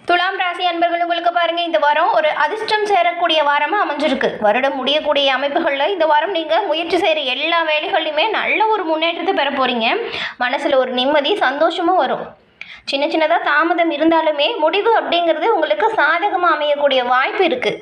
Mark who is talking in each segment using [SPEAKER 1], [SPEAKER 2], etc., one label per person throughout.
[SPEAKER 1] துலாம் ராசி அன்பர்கள் உங்களுக்கு பாருங்க, இந்த வாரம் ஒரு அதிர்ஷ்டம் சேரக்கூடிய வாரமா அமைஞ்சிருக்கு. வருடம் முடியக்கூடிய அமைப்புகளில் இந்த வாரம் நீங்க முயற்சி செய்யற எல்லா வேலைகள்லையுமே நல்ல ஒரு முன்னேற்றத்தை பெற போறீங்க. மனசுல ஒரு நிம்மதி சந்தோஷமும் வரும். சின்ன சின்னதாக தாமதம் இருந்தாலுமே முடிவு அப்படிங்கிறது உங்களுக்கு சாதகமாக அமையக்கூடிய வாய்ப்பு இருக்குது.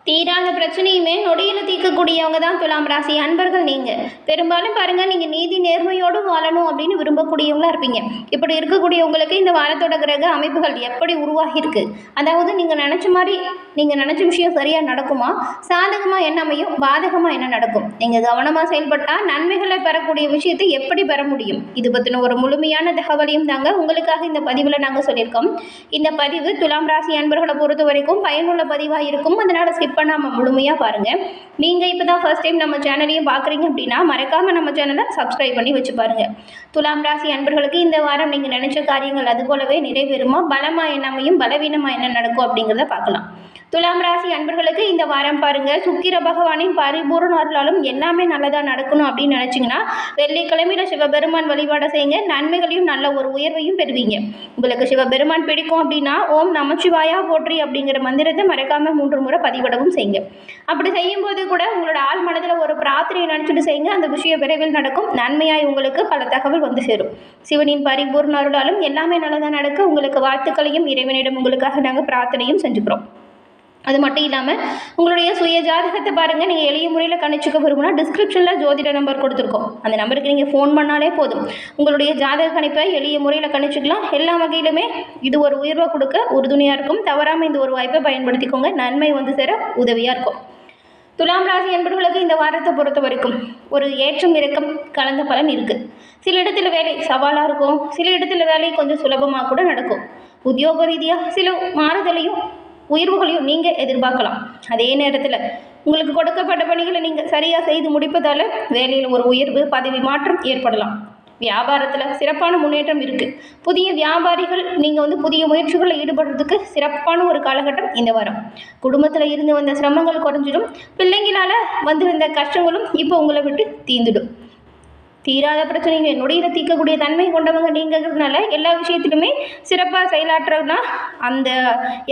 [SPEAKER 1] தீராத பிரச்சனையுமே நொடியில் தீர்க்கக்கூடியவங்க தான் துலாம் ராசி அன்பர்கள். நீங்கள் பெரும்பாலும் பாருங்கள், நீங்கள் நீதி நேர்மையோடு வாழணும் அப்படின்னு விரும்பக்கூடியவங்களா இருப்பீங்க. இப்படி இருக்கக்கூடிய உங்களுக்கு இந்த வாரத்தோட கிரக அமைப்புகள் எப்படி உருவாகியிருக்கு, அதாவது நீங்கள் நினச்ச மாதிரி நீங்கள் நினச்ச விஷயம் சரியாக நடக்குமா, சாதகமாக என்ன அமையும், பாதகமாக என்ன நடக்கும், நீங்கள் கவனமாக செயல்பட்டால் நன்மைகளை பெறக்கூடிய விஷயத்தை எப்படி பெற முடியும், இது பற்றின ஒரு முழுமையான தகவலையும் தாங்க உங்களுக்காக இந்த பதிவில் நாங்கள் சொல்லியிருக்கோம். இந்த பதிவு துலாம் ராசி அன்பர்களை பொறுத்த வரைக்கும் பயனுள்ள பதிவாக இருக்கும். அதனால் ஸ்கிப் பண்ணாமல் முழுமையாக பாருங்கள். நீங்கள் இப்போ தான் ஃபர்ஸ்ட் டைம் நம்ம சேனலையும் பார்க்குறீங்க அப்படின்னா மறக்காமல் நம்ம சேனலை சப்ஸ்கிரைப் பண்ணி வச்சு பாருங்கள். துலாம் ராசி அன்பர்களுக்கு இந்த வாரம் நீங்கள் நினைச்ச காரியங்கள் அது போலவே நிறைவேறுமா, பலமாக என்ன அமையும், பலவீனமாக என்ன நடக்கும் அப்படிங்கிறத பார்க்கலாம். துலாம் ராசி அன்பர்களுக்கு இந்த வாரம் பாருங்க, சுக்கிர பகவானின் பரிபூர்ண அருளாலும் எல்லாமே நல்லதாக நடக்கணும் அப்படின்னு நினச்சிங்கன்னா வெள்ளிக்கிழமையில சிவபெருமான் வழிபாடு செய்யுங்க. நன்மைகளையும் நல்ல ஒரு உயர்வையும் பெறுவீங்க. உங்களுக்கு சிவபெருமான் பிடிக்கும் அப்படின்னா ஓம் நமச்சிவாயா போற்றி அப்படிங்கிற மந்திரத்தை மறக்காம 3 முறை பதிவிடவும் செய்யுங்க. அப்படி செய்யும்போது கூட உங்களோட ஆள் மனதில் ஒரு பிரார்த்தனையை நினச்சிட்டு செய்யுங்க. அந்த விஷயம் விரைவில் நடக்கும். நன்மையாய் உங்களுக்கு பல தகவல் வந்து சேரும். சிவனின் பரிபூர்ண அருளாலும் எல்லாமே நல்லதாக நடக்க உங்களுக்கு வாழ்த்துக்களையும் இறைவனிடம் உங்களுக்காக நாங்கள் பிரார்த்தனையும் செஞ்சுக்கிறோம். அது மட்டும் இல்லாமல் உங்களுடைய சுய ஜாதகத்தை பாருங்கள். நீங்கள் எளிய முறையில் கணிச்சுக்க விரும்பினா டிஸ்கிரிப்ஷனில் ஜோதிட நம்பர் கொடுத்துருக்கோம். அந்த நம்பருக்கு நீங்கள் ஃபோன் பண்ணாலே போதும். உங்களுடைய ஜாதக கணிப்பை எளிய முறையில் கணிச்சுக்கலாம். எல்லா வகையிலுமே இது ஒரு உயர்வை கொடுக்க உறுதுணையாக இருக்கும். தவறாமல் இந்த ஒரு வாய்ப்பை பயன்படுத்திக்கோங்க. நன்மை வந்து சேர உதவியாக இருக்கும். துலாம் ராசி என்பவர்களுக்கு இந்த வாரத்தை பொறுத்த வரைக்கும் ஒரு ஏற்றம் இறக்கம் கலந்த பலன் இருக்குது. சில இடத்துல வேலை சவாலாக இருக்கும், சில இடத்துல வேலை கொஞ்சம் சுலபமாக கூட நடக்கும். உத்தியோக ரீதியாக சில மாறுதலையும் உயர்வுகளையும் நீங்கள் எதிர்பார்க்கலாம். அதே நேரத்தில் உங்களுக்கு கொடுக்கப்பட்ட பணிகளை நீங்கள் சரியாக செய்து முடிப்பதால் வேலையில் ஒரு உயர்வு, பதவி மாற்றம் ஏற்படலாம். வியாபாரத்தில் சிறப்பான முன்னேற்றம் இருக்குது. புதிய வியாபாரிகள் நீங்கள் புதிய முயற்சிகளில் ஈடுபடுறதுக்கு சிறப்பான ஒரு காலகட்டம் இந்த வாரம். குடும்பத்தில் இருந்து வந்த சிரமங்கள் குறைஞ்சிடும். பிள்ளைங்களால் வந்திருந்த கஷ்டங்களும் இப்போ உங்களை விட்டு தீர்ந்துடும். தீராத பிரச்சனைகளை நொடியில் தீர்க்கக்கூடிய தன்மை கொண்டவங்க நீங்கிறதுனால எல்லா விஷயத்திலுமே சிறப்பாக செயலாற்றுனா அந்த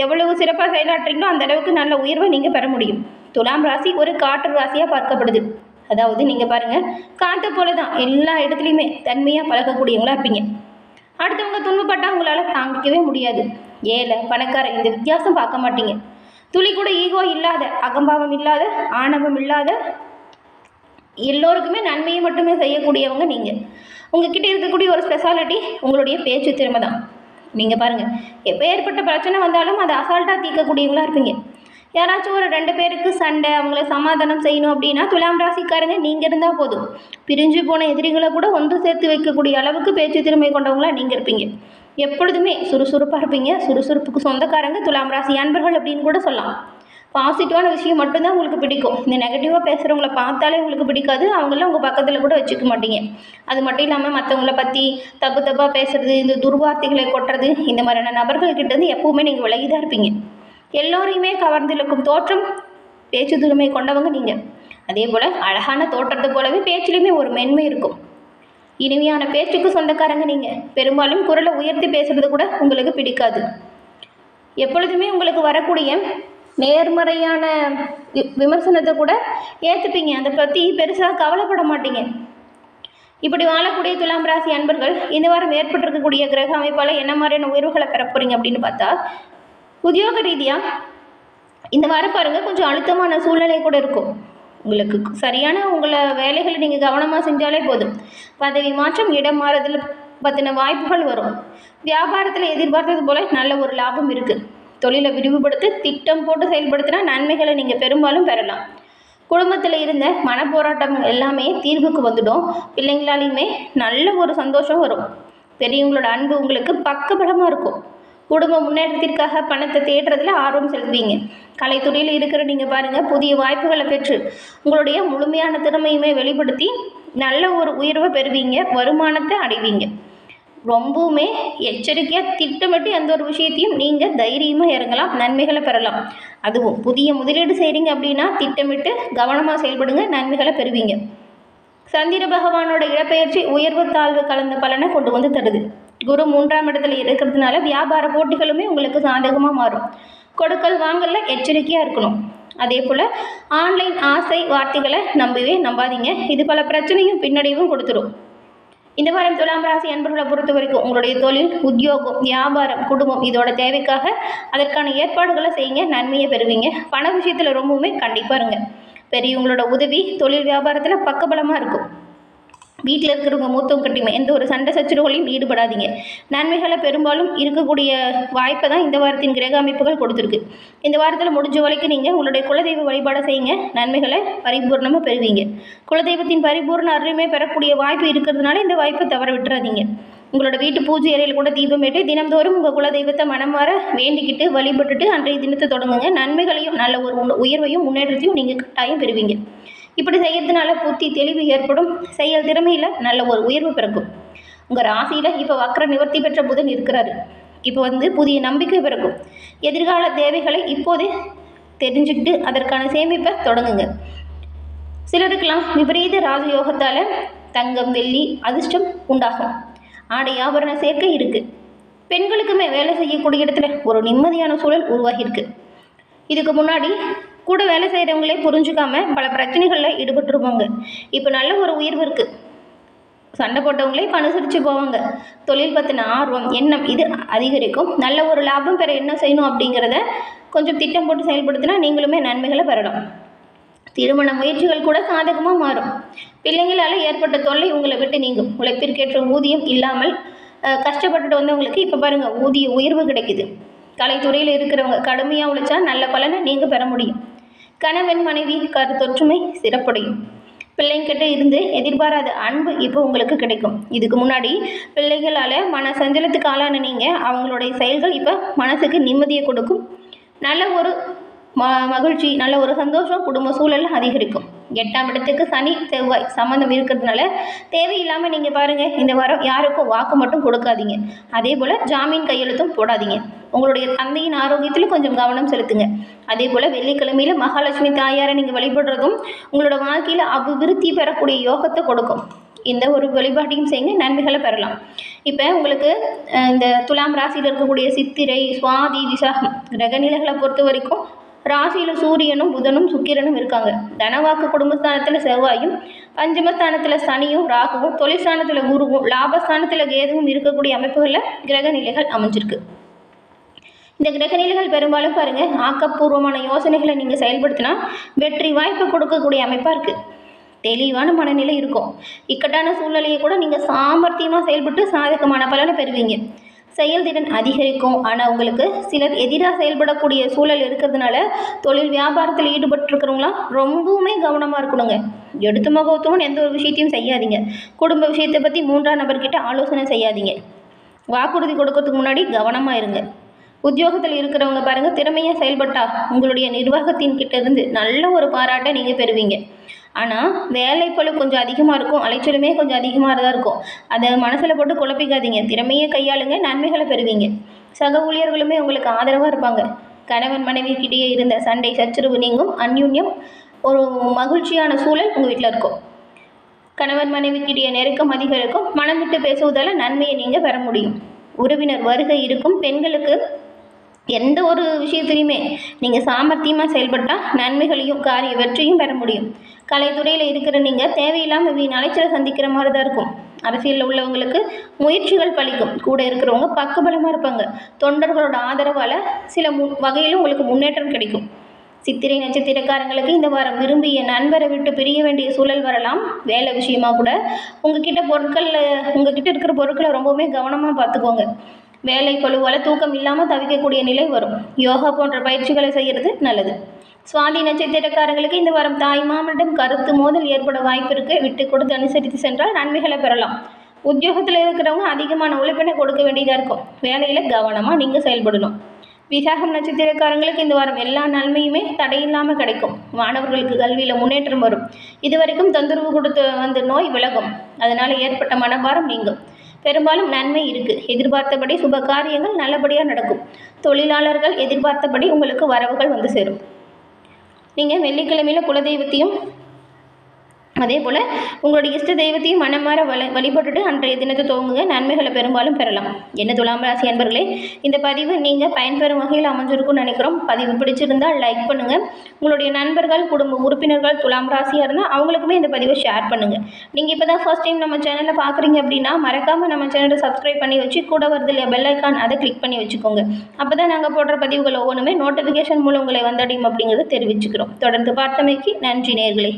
[SPEAKER 1] எவ்வளவு சிறப்பாக செயலாற்றுறீங்களோ அந்த அளவுக்கு நல்ல உயர்வை நீங்கள் பெற முடியும். துலாம் ராசி ஒரு காற்று ராசியாக பார்க்கப்படுது. அதாவது நீங்கள் பாருங்கள், காற்று போல தான் எல்லா இடத்துலையுமே தன்மையாக பழகக்கூடியவங்களா இருப்பீங்க. அடுத்தவங்க துன்பப்பட்டால் உங்களால் தாங்கிக்கவே முடியாது. ஏழை பணக்கார இந்த வித்தியாசம் பார்க்க மாட்டீங்க. துளி கூட ஈகோ இல்லாத, அகம்பாவம் இல்லாத, ஆணவம் இல்லாத, எல்லோருக்குமே நன்மையை மட்டுமே செய்யக்கூடியவங்க நீங்கள். உங்ககிட்ட இருக்கக்கூடிய ஒரு ஸ்பெஷாலிட்டி உங்களுடைய பேச்சு திறமை தான். நீங்கள் பாருங்கள், எப்போ ஏற்பட்ட பிரச்சனை வந்தாலும் அதை அசால்ட்டாக தீர்க்கக்கூடியவங்களா இருப்பீங்க. யாராச்சும் ஒரு 2 பேருக்கு சண்டை, அவங்கள சமாதானம் செய்யணும் அப்படின்னா துலாம் ராசிக்காரங்க நீங்கள் இருந்தால் போதும். பிரிஞ்சு போன எதிரிகளை கூட ஒன்று சேர்த்து வைக்கக்கூடிய அளவுக்கு பேச்சு திறமை கொண்டவங்களா நீங்கள் இருப்பீங்க. எப்பொழுதுமே சுறுசுறுப்பாக இருப்பீங்க. சுறுசுறுப்புக்கு சொந்தக்காரங்க துலாம் ராசி அன்பர்கள் அப்படின்னு கூட சொல்லலாம். பாசிட்டிவான விஷயம் மட்டும்தான் உங்களுக்கு பிடிக்கும். இந்த நெகட்டிவாக பேசுகிறவங்கள பார்த்தாலே உங்களுக்கு பிடிக்காது. அவங்களாம் உங்கள் பக்கத்தில் கூட வச்சுக்க மாட்டீங்க. அது மட்டும் இல்லாமல் மற்றவங்கள பற்றி தப்பாக பேசுகிறது, இந்த துர்வார்த்தைகளை கொட்டுறது, இந்த மாதிரியான நபர்கள்கிட்டேருந்து எப்பவுமே நீங்கள் விலகி தான் இருப்பீங்க. எல்லோரையுமே கவர்ந்திருக்கும் தோற்றம், பேச்சு திறமை கொண்டவங்க நீங்கள். அதே போல் அழகான தோற்றத்தை போலவே பேச்சிலையுமே ஒரு மென்மை இருக்கும். இனிமையான பேச்சுக்கு சொந்தக்காரங்க நீங்கள். பெரும்பாலும் குரலை உயர்த்தி பேசுகிறது கூட உங்களுக்கு பிடிக்காது. எப்பொழுதுமே உங்களுக்கு வரக்கூடிய நேர்மறையான விமர்சனத்தை கூட ஏற்றுப்பீங்க. அதை பற்றி பெருசாக கவலைப்பட மாட்டீங்க. இப்படி வாழக்கூடிய துலாம் ராசி அன்பர்கள் இந்த வாரம் ஏற்பட்டிருக்கக்கூடிய கிரக அமைப்பால் என்ன மாதிரியான உயர்வுகளை பெற போகிறீங்க அப்படின்னு பார்த்தா, உத்தியோக ரீதியாக இந்த வாரம் பாருங்கள், கொஞ்சம் அழுத்தமான சூழ்நிலை கூட இருக்கும். உங்களுக்கு சரியான உங்களை வேலைகளை நீங்கள் கவனமாக செஞ்சாலே போதும். பதவி மாற்றம், இடம் மாறுதல் பற்றின வாய்ப்புகள் வரும். வியாபாரத்தில் எதிர்பார்த்தது போல் நல்ல ஒரு லாபம் இருக்குது. தொழிலை விரிவுபடுத்தி திட்டம் போட்டு செயல்படுத்தினா நன்மைகளை நீங்கள் பெரும்பாலும் பெறலாம். குடும்பத்தில் இருந்த மனப்போராட்டம் எல்லாமே தீர்வுக்கு வந்துடும். பிள்ளைங்களாலையுமே நல்ல ஒரு சந்தோஷம் வரும். பெரியவங்களோட அன்பு உங்களுக்கு பக்கபலமாக இருக்கும். குடும்ப முன்னேற்றத்திற்காக பணத்தை தேடுறதுல ஆர்வம் செலுத்துவீங்க. கலைத்துறையில் இருக்கிற நீங்கள் பாருங்கள், புதிய வாய்ப்புகளை பெற்று உங்களுடைய முழுமையான திறமையுமே வெளிப்படுத்தி நல்ல ஒரு உயர்வை பெறுவீங்க. வருமானத்தை அடைவீங்க. ரொம்பவுமே எச்சரிக்கையாக திட்டமிட்டு எந்த ஒரு விஷயத்தையும் நீங்கள் தைரியமாக இறங்கலாம். நன்மைகளை பெறலாம். அதுவும் புதிய முதலீடு செய்கிறீங்க அப்படின்னா திட்டமிட்டு கவனமாக செயல்படுங்க. நன்மைகளை பெறுவீங்க. சந்திர பகவானோட இடப்பெயர்ச்சி உயர்வு தாழ்வு கலந்த பலனை கொண்டு வந்து தருது. குரு 3ஆம் இடத்துல இருக்கிறதுனால வியாபார போட்டிகளுமே உங்களுக்கு சாதகமாக மாறும். கொடுக்கல் வாங்கல எச்சரிக்கையாக இருக்கணும். அதே போல் ஆன்லைன் ஆசை வார்த்தைகளை நம்பாதீங்க. இது பல பிரச்சனையும் பின்னடைவும் கொடுத்துரும். இந்த வாரம் துலாம் ராசி அன்பர்களை பொறுத்த வரைக்கும் உங்களுடைய தொழில், உத்தியோகம், வியாபாரம், குடும்பம் இதோட தேவைக்காக அதற்கான ஏற்பாடுகளை செய்யுங்க. நன்மையை பெறுவீங்க. பண விஷயத்தில் ரொம்பவுமே கண்டிப்பாக இருங்க. பெரியவங்களோட உதவி தொழில் வியாபாரத்தில் பக்கபலமாக இருக்கும். வீட்டில் இருக்கிறவங்க மூத்தவங்க கிட்டையுமே எந்த ஒரு சண்டை சச்சரவுகளையும் ஈடுபடாதீங்க. நன்மைகளை பெரும்பாலும் இருக்கக்கூடிய வாய்ப்பை தான் இந்த வாரத்தின் கிரக அமைப்புகள் கொடுத்துருக்கு. இந்த வாரத்தில் முடிஞ்ச வரைக்கும் நீங்கள் உங்களுடைய குலதெய்வ வழிபாடை செய்யுங்க. நன்மைகளை பரிபூர்ணமாக பெறுவீங்க. குலதெய்வத்தின் பரிபூர்ண அருமை பெறக்கூடிய வாய்ப்பு இருக்கிறதுனால இந்த வாய்ப்பை தவற விட்டுறாதீங்க. உங்களோட வீட்டு பூஜை அறையில் கூட தீபமேட்டு தினந்தோறும் உங்கள் குலதெய்வத்தை மனமாற வேண்டிக்கிட்டு வழிபட்டுட்டு அன்றைய தினத்தை தொடங்குங்க. நன்மைகளையும் நல்ல ஒரு உயர்வையும் முன்னேற்றத்தையும் நீங்கள் கட்டாயம் பெறுவீங்க. இப்படி செய்யறதுனால புத்தி தெளிவு ஏற்படும். செயல் திறமையில் நல்ல ஒரு உயர்வு பிறக்கும். உங்கள் ராசியில் இப்போ வக்ர நிவர்த்தி பெற்ற புதன் இருக்கிறாரு. இப்போ புதிய நம்பிக்கை பிறக்கும். எதிர்கால தேவைகளை இப்போதே தெரிஞ்சுக்கிட்டு அதற்கான சேமிப்பை தொடங்குங்க. சிலருக்கெல்லாம் விபரீத ராஜயோகத்தால் தங்கம், வெள்ளி, அதிர்ஷ்டம் உண்டாகும். ஆடை ஆபரண சேர்க்கை இருக்குது. பெண்களுக்குமே வேலை செய்யக்கூடிய இடத்துல ஒரு நிம்மதியான சூழல் உருவாகியிருக்கு. இதுக்கு முன்னாடி கூட வேலை செய்கிறவங்களே புரிஞ்சுக்காம பல பிரச்சனைகளில் ஈடுபட்டுருப்பாங்க. இப்போ நல்ல ஒரு உயர்வு இருக்குது. சண்டை போட்டவங்களே இப்போ அனுசரித்து போவாங்க. தொழில் பற்றின ஆர்வம், எண்ணம் இது அதிகரிக்கும். நல்ல ஒரு லாபம் பெற என்ன செய்யணும் அப்படிங்கிறத கொஞ்சம் திட்டம் போட்டு செயல்படுத்தினா நீங்களுமே நன்மைகளை பெறலாம். திருமண முயற்சிகள் கூட சாதகமாக மாறும். பிள்ளைங்களால் ஏற்பட்ட தொல்லை உங்களை விட்டு நீங்கும். உழைப்பிற்கேற்ற ஊதியம் இல்லாமல் கஷ்டப்பட்டுட்டு வந்தவங்களுக்கு இப்போ பாருங்கள் ஊதிய உயர்வு கிடைக்குது. கலைத்துறையில் இருக்கிறவங்க கடுமையாக உழைச்சா நல்ல பலனை நீங்கள் பெற முடியும். கணவன் மனைவி கருத்தொற்றுமை சிறப்படையும். பிள்ளைங்கிட்ட இருந்து எதிர்பாராத அன்பு இப்போ உங்களுக்கு கிடைக்கும். இதுக்கு முன்னாடி பிள்ளைகளால் மன சஞ்சலத்துக்கு ஆளான நீங்கள் அவங்களுடைய செயல்கள் இப்போ மனசுக்கு நிம்மதியை கொடுக்கும். நல்ல ஒரு மகிழ்ச்சி, நல்ல ஒரு சந்தோஷம் குடும்ப சூழல் அதிகரிக்கும். 8ஆம் இடத்துக்கு சனி செவ்வாய் சம்மந்தம் இருக்கிறதுனால தேவையில்லாமல் நீங்கள் பாருங்கள் இந்த வாரம் யாருக்கும் வாக்கு மட்டும் கொடுக்காதீங்க. அதே போல் ஜாமீன் கையெழுத்தும் போடாதீங்க. உங்களுடைய தந்தையின் ஆரோக்கியத்தில் கொஞ்சம் கவனம் செலுத்துங்க. அதே போல் வெள்ளிக்கிழமையில் மகாலட்சுமி தாயாரை நீங்கள் வழிபடுறதும் உங்களோட வாழ்க்கையில் அபிவிருத்தி பெறக்கூடிய யோகத்தை கொடுக்கும். இந்த ஒரு வழிபாட்டையும் செய்யுங்க. நன்மைகளை பெறலாம். இப்போ உங்களுக்கு இந்த துலாம் ராசியில் இருக்கக்கூடிய சித்திரை, சுவாதி, விசாகம் கிரகநிலைகளை பொறுத்த வரைக்கும் ராசியில் சூரியனும் புதனும் சுக்கிரனும் இருக்காங்க. தனவாக்கு குடும்பஸ்தானத்தில் செவ்வாயும், பஞ்சமஸ்தானத்தில் சனியும் ராகுவும், தொழிற்ஸ்தானத்தில் குருவும், லாபஸ்தானத்தில் கேதுவும் இருக்கக்கூடிய அமைப்புகளில் கிரகநிலைகள் அமைஞ்சிருக்கு. இந்த கிரகநிலைகள் பெரும்பாலும் பாருங்கள் ஆக்கப்பூர்வமான யோசனைகளை நீங்கள் செயல்படுத்தினா வெற்றி வாய்ப்பு கொடுக்கக்கூடிய அமைப்பாக இருக்குது. தெளிவான மனநிலை இருக்கும். இக்கட்டான சூழ்நிலையை கூட நீங்கள் சாமர்த்தியமாக செயல்பட்டு சாதகமான பலனை பெறுவீங்க. செயல்திறன் அதிகரிக்கும். ஆனால் உங்களுக்கு சிலர் எதிராக செயல்படக்கூடிய சூழல் இருக்கிறதுனால தொழில் வியாபாரத்தில் ஈடுபட்டுருக்கிறவங்களாம் ரொம்பவுமே கவனமாக இருக்கணுங்க. எடுத்து முகத்துவம் எந்த ஒரு விஷயத்தையும் செய்யாதீங்க. குடும்ப விஷயத்தை பற்றி 3ஆம் நபர்கிட்ட ஆலோசனை செய்யாதீங்க. வாக்குறுதி கொடுக்கறதுக்கு முன்னாடி கவனமாக இருங்க. உத்தியோகத்தில் இருக்கிறவங்க பாருங்கள் திறமையாக செயல்பட்டால் உங்களுடைய நிர்வாகத்தின் கிட்ட இருந்து நல்ல ஒரு பாராட்டை நீங்கள் பெறுவீங்க. ஆனால் வேலைப்பளு கொஞ்சம் அதிகமாக இருக்கும். அலைச்சலுமே கொஞ்சம் அதிகமாக தான் இருக்கும். அதை மனசில் போட்டு குழப்பிக்காதீங்க. திறமையை கையாளுங்க. நன்மைகளை பெறுவீங்க. சக ஊழியர்களுமே உங்களுக்கு ஆதரவாக இருப்பாங்க. கணவன் மனைவிக்கிட்டேயே இருந்த சண்டை சச்சரவு நீங்கும். அந்யுன்யம் ஒரு மகிழ்ச்சியான சூழல் உங்கள் வீட்டில் இருக்கும். கணவன் மனைவிக்கிட்டேயே நெருக்கம் அதிகரிக்கும். மனம் விட்டு பேசுவதால் நன்மையை நீங்கள் பெற முடியும். உறவினர் வருகை இருக்கும். பெண்களுக்கு எந்த ஒரு விஷயத்துலையுமே நீங்கள் சாமர்த்தியமாக செயல்பட்டால் நன்மைகளையும் காரிய வெற்றியும் பெற முடியும். கலைத்துறையில் இருக்கிற நீங்கள் தேவையில்லாமல் வீண் அலைச்சலை சந்திக்கிற மாதிரி தான் இருக்கும். அரசியலில் உள்ளவங்களுக்கு முயற்சிகள் பலிக்கும். கூட இருக்கிறவங்க பக்கபலமாக இருப்பாங்க. தொண்டர்களோட ஆதரவால் சில வகையிலும் உங்களுக்கு முன்னேற்றம் கிடைக்கும். சித்திரை நட்சத்திரக்காரங்களுக்கு இந்த வாரம் விரும்பிய நண்பரை விட்டு பிரிய வேண்டிய சூழல் வரலாம். வேலை விஷயமா கூட உங்ககிட்ட இருக்கிற பொருட்களை ரொம்பவுமே கவனமாக பார்த்துக்கோங்க. வேலை பழுவால் தூக்கம் இல்லாமல் தவிக்கக்கூடிய நிலை வரும். யோகா போன்ற பயிற்சிகளை செய்கிறது நல்லது. சுவாதி நட்சத்திரக்காரங்களுக்கு இந்த வாரம் தாய் மாமனிடம் கருத்து மோதல் ஏற்பட வாய்ப்பு இருக்குது. விட்டு கொடுத்து அனுசரித்து சென்றால் நன்மைகளை பெறலாம். உத்தியோகத்தில் இருக்கிறவங்க அதிகமான உழைப்பினை கொடுக்க வேண்டியதாக இருக்கும். வேலையில் கவனமாக நீங்கள் செயல்படணும். விசாகம் நட்சத்திரக்காரங்களுக்கு இந்த வாரம் எல்லா நன்மையுமே தடையில்லாமல் கிடைக்கும். மாணவர்களுக்கு கல்வியில் முன்னேற்றம் வரும். இதுவரைக்கும் தொந்தரவு கொடுத்து வந்த நோய் விலகும். அதனால் ஏற்பட்ட மனபாரம் நீங்கும். பெரும்பாலும் நன்மை இருக்குது. எதிர்பார்த்தபடி சுப காரியங்கள் நல்லபடியாக நடக்கும். தொழிலாளர்கள் எதிர்பார்த்தபடி உங்களுக்கு வரவுகள் வந்து சேரும். நீங்கள் வெள்ளிக்கிழமையில் குலதெய்வத்தையும் அதே போல் உங்களுடைய இஷ்ட தெய்வத்தையும் மனமாற வழிபட்டுட்டு அன்றைய தினத்தை துவங்குங்க. நன்மைகளை பெரும்பாலும் பெறலாம். என்ன துலாம் ராசி அன்பர்களே, இந்த பதிவு நீங்கள் பயன்பெறும் வகையில் அமைஞ்சிருக்கும்னு நினைக்கிறோம். பதிவு பிடிச்சிருந்தால் லைக் பண்ணுங்கள். உங்களுடைய நண்பர்கள், குடும்ப உறுப்பினர்கள் துலாம் ராசியாக இருந்தால் அவங்களுக்குமே இந்த பதிவை ஷேர் பண்ணுங்கள். நீங்கள் இப்போ தான் ஃபர்ஸ்ட் டைம் நம்ம சேனலில் பார்க்குறீங்க அப்படின்னா மறக்காமல் நம்ம சேனலை சப்ஸ்கிரைப் பண்ணி வச்சு கூட வருது இல்லையா பெல் ஐக்கான், அதை கிளிக் பண்ணி வச்சுக்கோங்க. அப்போ தான் நாங்கள் போடுற பதிவுகள் ஒவ்வொன்றுமே நோட்டிஃபிகேஷன் மூலம் உங்களை வந்தடையும் அப்படிங்கிறத தெரிவிச்சுக்கிறோம். தொடர்ந்து பார்த்தமைக்கு நன்றி நேயர்களே.